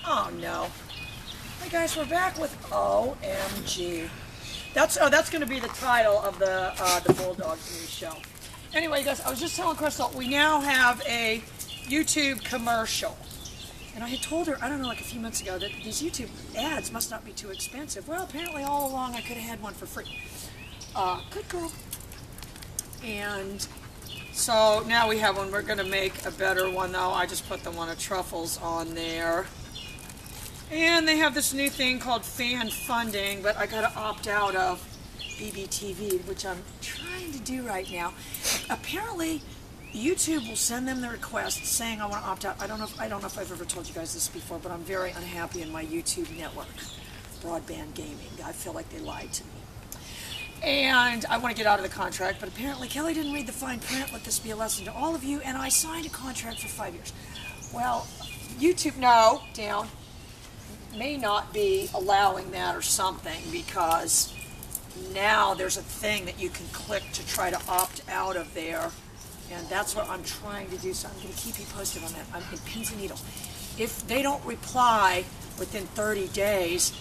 Oh no. Hey guys, we're back with OMG. That's going to be the title of the Bulldogs news show. Anyway, guys, I was just telling Crystal we now have a YouTube commercial, and I had told her, I don't know, like a few months ago, that these YouTube ads must not be too expensive. Well, apparently all along I could have had one for free. Good girl. And so now we have one. We're going to make a better one, though. I just put the one of Truffles on there. And they have this new thing called fan funding, but I got to opt out of BBTV, which I'm trying to do right now. Apparently, YouTube will send them the request saying I want to opt out. I don't know if I've ever told you guys this before, but I'm very unhappy in my YouTube network, Broadband Gaming. I feel like they lied to me. And I want to get out of the contract, but apparently Kelly didn't read the fine print. Let this be a lesson to all of you, and I signed a contract for 5 years. Well, YouTube, no, down, may not be allowing that or something, because now there's a thing that you can click to try to opt out of there, and that's what I'm trying to do, so I'm going to keep you posted on that. I'm in pins and needles. If they don't reply within 30 days,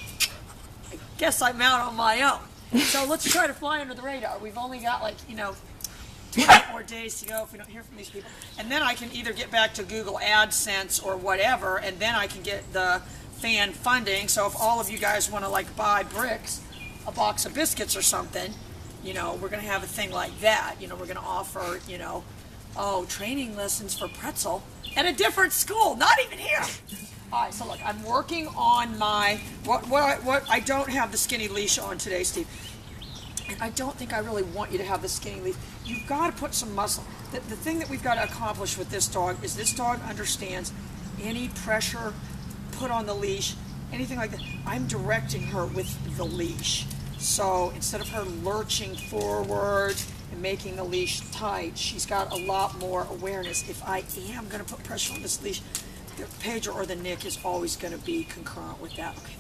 I guess I'm out on my own. So let's try to fly under the radar. We've only got 20 more days to go if we don't hear from these people. And then I can either get back to Google AdSense or whatever, and then I can get the fan funding. So if all of you guys want to buy bricks, a box of biscuits or something, we're going to have a thing like that. We're going to offer, training lessons for pretzel at a different school, not even here. All right, so look, I'm working on my, I don't have the skinny leash on today, Steve. And I don't think I really want you to have the skinny leash. You've got to put some muscle. The thing that we've got to accomplish with this dog is this dog understands any pressure put on the leash, anything like that. I'm directing her with the leash. So instead of her lurching forward and making the leash tight, she's got a lot more awareness. If I am going to put pressure on this leash, the pager or the nick is always going to be concurrent with that. Okay.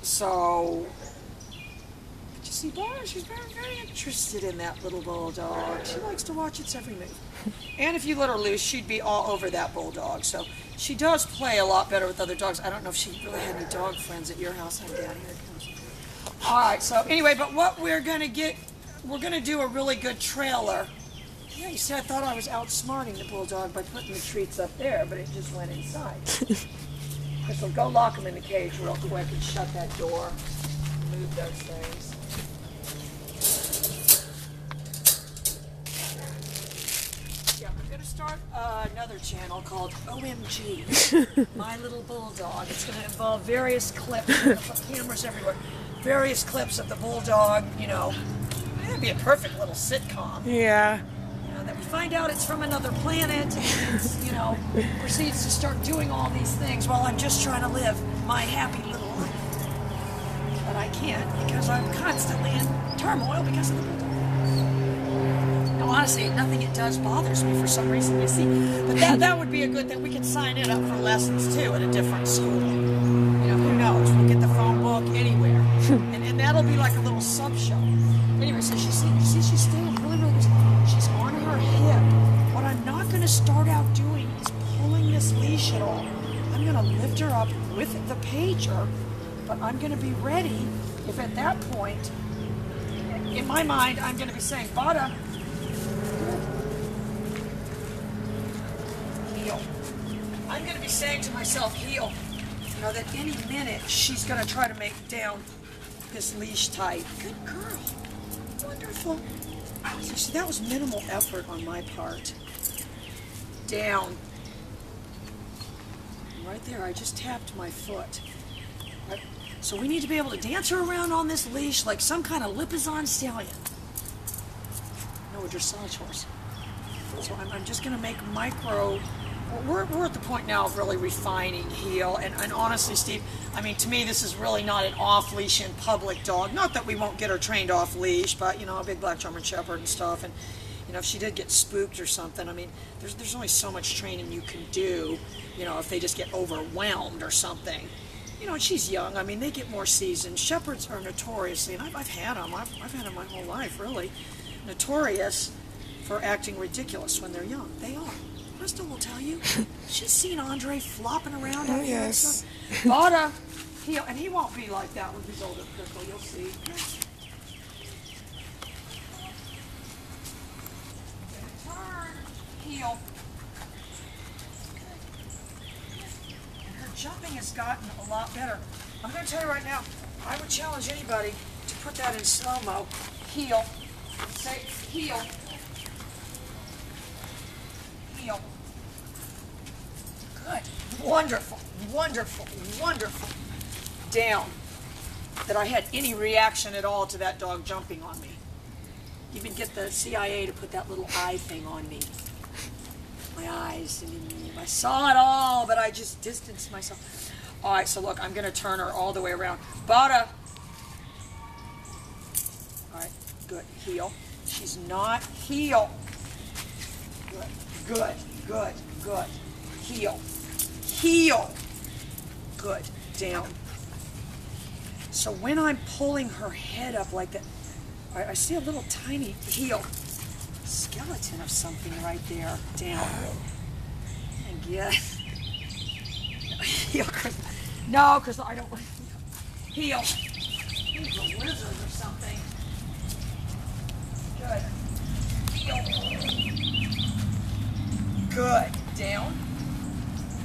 So, but you see, Bara, she's very, very interested in that little bulldog. She likes to watch its every move. And if you let her loose, she'd be all over that bulldog. So she does play a lot better with other dogs. I don't know if she really had any dog friends at your house. I'm down here. All right. So anyway, but what we're going to get, we're going to do a really good trailer. Yeah, you see, I thought I was outsmarting the bulldog by putting the treats up there, but it just went inside. Crystal, go lock him in the cage real quick and shut that door. Move those things. Yeah, I'm going to start another channel called OMG, My Little Bulldog. It's going to involve various clips. I'm going to put cameras everywhere. Various clips of the bulldog, It'd be a perfect little sitcom. Yeah. That we find out it's from another planet, and it's, proceeds to start doing all these things while I'm just trying to live my happy little life. But I can't, because I'm constantly in turmoil because of the bulldog. Now, honestly, nothing it does bothers me for some reason, you see. But that would be a good thing. We could sign it up for lessons, too, at a different school. Who knows? We'll get the phone book anywhere. and that'll be like a little sub-show. Anyway, so she's still really, really good. She's on her hip. What I'm not going to start out doing is pulling this leash at all. I'm going to lift her up with the pager, but I'm going to be ready if at that point, in my mind, I'm going to be saying, Bara, heel. I'm going to be saying to myself, heel, that any minute she's going to try to make down this leash tight. Good girl. Wonderful. So see, that was minimal effort on my part. Down. Right there, I just tapped my foot. Right. So we need to be able to dance her around on this leash like some kind of Lipizan stallion. No, a dressage horse. So I'm just going to make micro... We're at the point now of really refining heel, and honestly, Steve, to me, this is really not an off-leash in public dog. Not that we won't get her trained off-leash, but, a big black German Shepherd and stuff, and, if she did get spooked or something, there's only so much training you can do, if they just get overwhelmed or something. And she's young. They get more seasoned. Shepherds are notoriously, and I've had them. I've had them my whole life, really, notorious for acting ridiculous when they're young. They are. Crystal will tell you. She's seen Andre flopping around Oh, out here and yes. stuff. Bara, and he won't be like that with his older Crystal. You'll see. Turn, heel. And her jumping has gotten a lot better. I'm going to tell you right now, I would challenge anybody to put that in slow-mo. Heel. Say heel. Heel. Good. Wonderful. Wonderful. Wonderful. Down. That I had any reaction at all to that dog jumping on me. Even get the CIA to put that little eye thing on me. My eyes. I saw it all, but I just distanced myself. All right, so look, I'm going to turn her all the way around. Bara. All right, good. Heel. She's not heel. Good, good, good, good. Heel. Heel. Good. Down. So when I'm pulling her head up like that, I see a little tiny heel. Skeleton of something right there. Down. And get. Heel, Crystal. No, Crystal, I don't. Heel. He's a lizard or something. Good. Heel. Good. Down.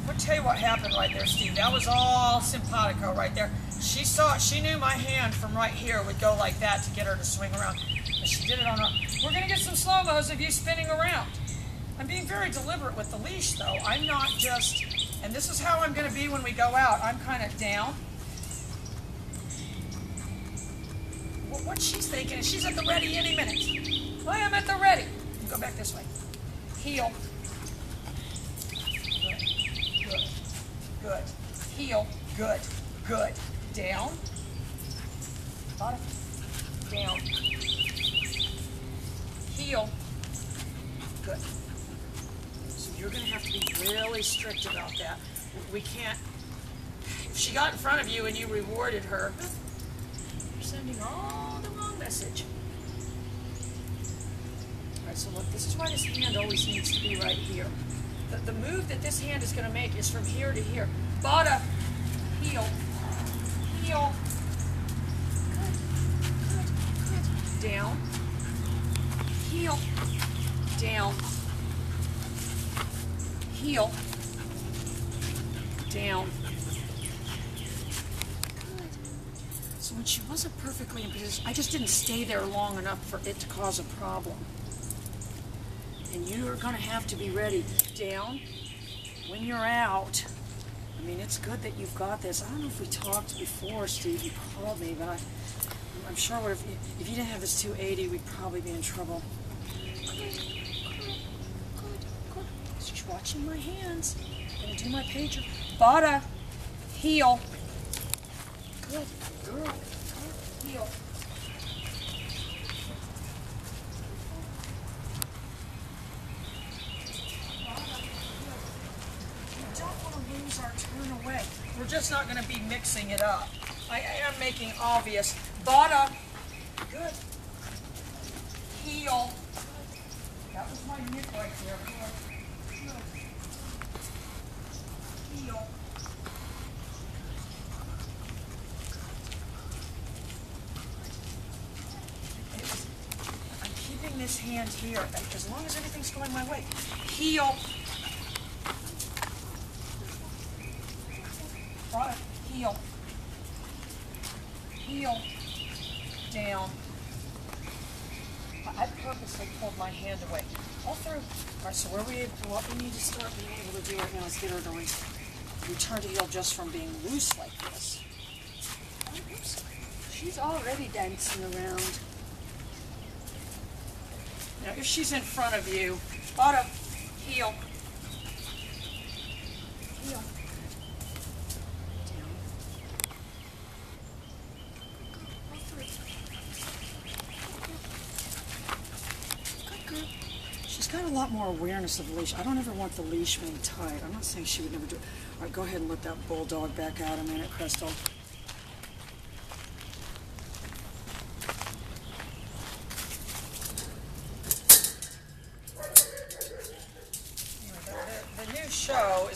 I'll tell you what happened right there, Steve. That was all simpatico right there. She saw it. She knew my hand from right here would go like that to get her to swing around. But she did it on her. We're going to get some slow-mos of you spinning around. I'm being very deliberate with the leash, though. I'm not just, and this is how I'm going to be when we go out. I'm kind of down. What she's thinking is she's at the ready any minute. I am at the ready. Go back this way. Heel. Good. Good. Good. Heel. Good. Good. Down. Bottom. Down. Heel. Good. So you're going to have to be really strict about that. We can't. If she got in front of you and you rewarded her, you're sending all the wrong message. All right, so look, this is why this hand always needs to be right here. The move that this hand is going to make is from here to here. Bara, heel, heel. Good, good, good. Down, heel, down, heel, down. Good. So when she wasn't perfectly in position, I just didn't stay there long enough for it to cause a problem. And you're going to have to be ready. Down. When you're out. I mean, it's good that you've got this. I don't know if we talked before, Steve. You called me, but I'm sure if you didn't have this 280, we'd probably be in trouble. Good. She's watching my hands. I'm going to do my pager. Bara. Heel. Good. Girl. Good. Heel. Our turn away. We're just not going to be mixing it up. I am making obvious. Bara. Good. Heel. That was my nip right there. Good. Heel. I'm keeping this hand here as long as everything's going my way. Heel. Bara, heel, heel, down. I purposely pulled my hand away. All through. All right, so what we need to start being able to do right now is get her to return to heel just from being loose like this. Oops. She's already dancing around. Now, if she's in front of you, Bara, heel, heel. She's got a lot more awareness of the leash. I don't ever want the leash being tight. I'm not saying she would never do it. All right, go ahead and let that bulldog back out a minute, Crystal. There we go.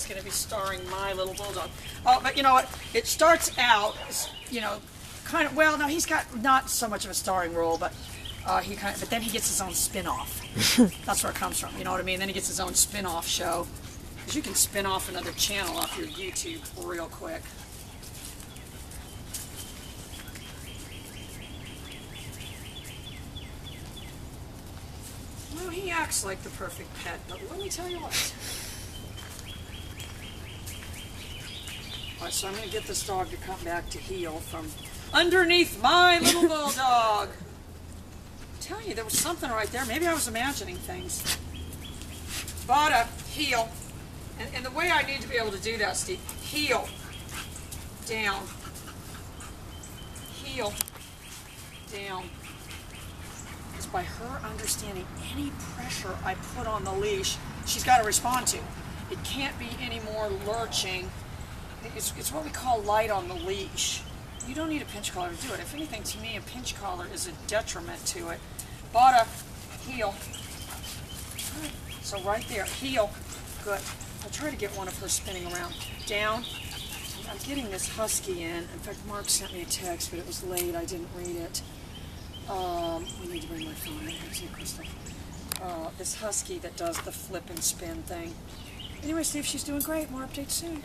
going to be starring my little bulldog. Oh, but you know what? It starts out, you know, kind of, well, no, he's got not so much of a starring role, but but then he gets his own spin-off. That's where it comes from, you know what I mean? Then he gets his own spin-off show. Because you can spin off another channel off your YouTube real quick. Well, he acts like the perfect pet, but let me tell you what. Alright, so I'm going to get this dog to come back to heel from underneath my little bulldog. Tell you, there was something right there. Maybe I was imagining things. Bara, heel. And the way I need to be able to do that, Steve, heel, down, heel, down. Is by her understanding any pressure I put on the leash, she's got to respond to. It can't be any more lurching. It's what we call light on the leash. You don't need a pinch collar to do it. If anything, to me, a pinch collar is a detriment to it. Bara, heel. Good. So right there, heel. Good. I'll try to get one of her spinning around. Down. I'm getting this husky in. In fact, Mark sent me a text, but it was late. I didn't read it. We need to bring my phone in here too, Crystal. This husky that does the flip and spin thing. Anyway, Steve, she's doing great. More updates soon.